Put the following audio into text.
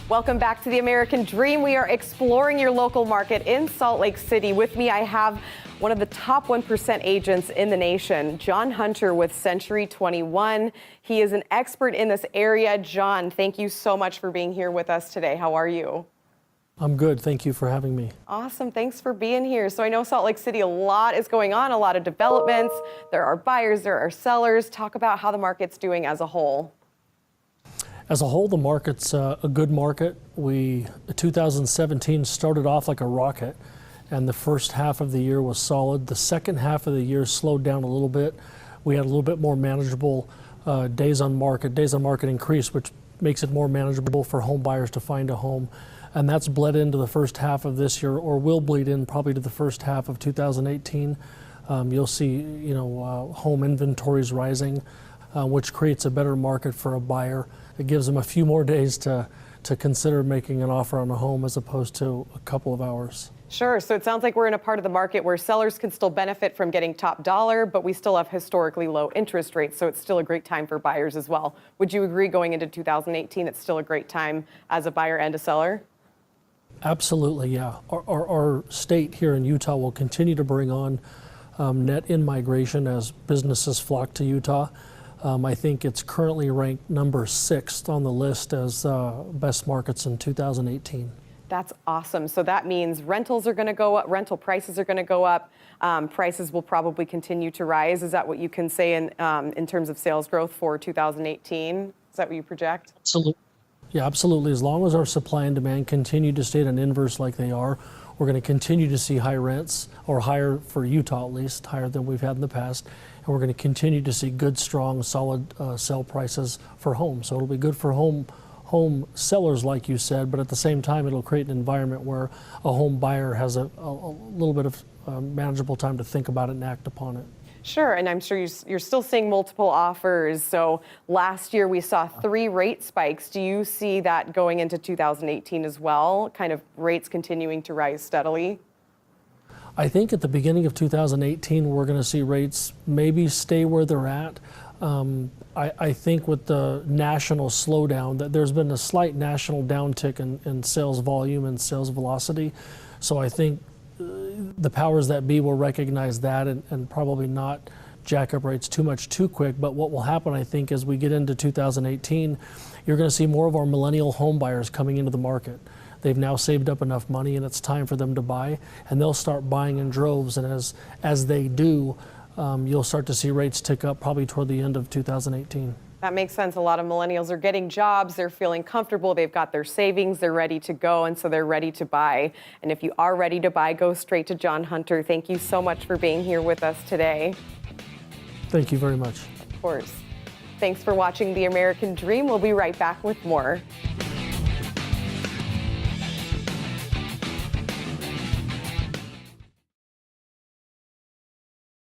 Welcome back to the American Dream. We are exploring your local market in Salt Lake City. With me, I have one of the top 1% agents in the nation, JHunter with Century 21. He is an expert in this area. John, thank you so much for being here with us today. How are you? I'm good. Thank you for having me. Awesome. Thanks for being here. So I know Salt Lake City, a lot is going on, a lot of developments. There are buyers, there are sellers. Talk about how the market's doing as a whole. As a whole, the market's a good market. 2017 started off like a rocket, and the first half of the year was solid. The second half of the year slowed down a little bit. We had a little bit more manageable days on market. Days on market increased, which makes it more manageable for home buyers to find a home. And that's bled into the first half of this year, or will bleed in probably to the first half of 2018. You'll see, home inventories rising, which creates a better market for a buyer. It gives them a few more days to consider making an offer on a home as opposed to a couple of hours. Sure. So it sounds like we're in a part of the market where sellers can still benefit from getting top dollar, but we still have historically low interest rates. So it's still a great time for buyers as well. Would you agree going into 2018, it's still a great time as a buyer and a seller? Absolutely, yeah. Our state here in Utah will continue to bring on net in-migration as businesses flock to Utah. I think it's currently ranked number 6 on the list as best markets in 2018. That's awesome. So that means rentals are going to go up, rental prices are going to go up, prices will probably continue to rise. Is that what you can say in terms of sales growth for 2018? Is that what you project? Absolutely. Yeah, absolutely. As long as our supply and demand continue to stay at an inverse like they are, we're going to continue to see high rents, or higher for Utah at least, higher than we've had in the past. And we're going to continue to see good, strong, solid sell prices for homes. So it'll be good for home sellers, like you said, but at the same time, it'll create an environment where a home buyer has a little bit of manageable time to think about it and act upon it. Sure, and I'm sure you're still seeing multiple offers. So last year we saw 3 rate spikes. Do you see that going into 2018 as well, kind of rates continuing to rise steadily? I think at the beginning of 2018, we're going to see rates maybe stay where they're at. I think with the national slowdown, that there's been a slight national downtick in sales volume and sales velocity. So I think the powers that be will recognize that and probably not jack up rates too much too quick. But what will happen, I think, as we get into 2018, you're going to see more of our millennial home buyers coming into the market. They've now saved up enough money and it's time for them to buy, and they'll start buying in droves. And as they do, you'll start to see rates tick up probably toward the end of 2018. That makes sense. A lot of millennials are getting jobs, they're feeling comfortable, they've got their savings, they're ready to go, and so they're ready to buy. And if you are ready to buy, go straight to JHunter. Thank you so much for being here with us today. Thank you very much. Of course. Thanks for watching The American Dream. We'll be right back with more.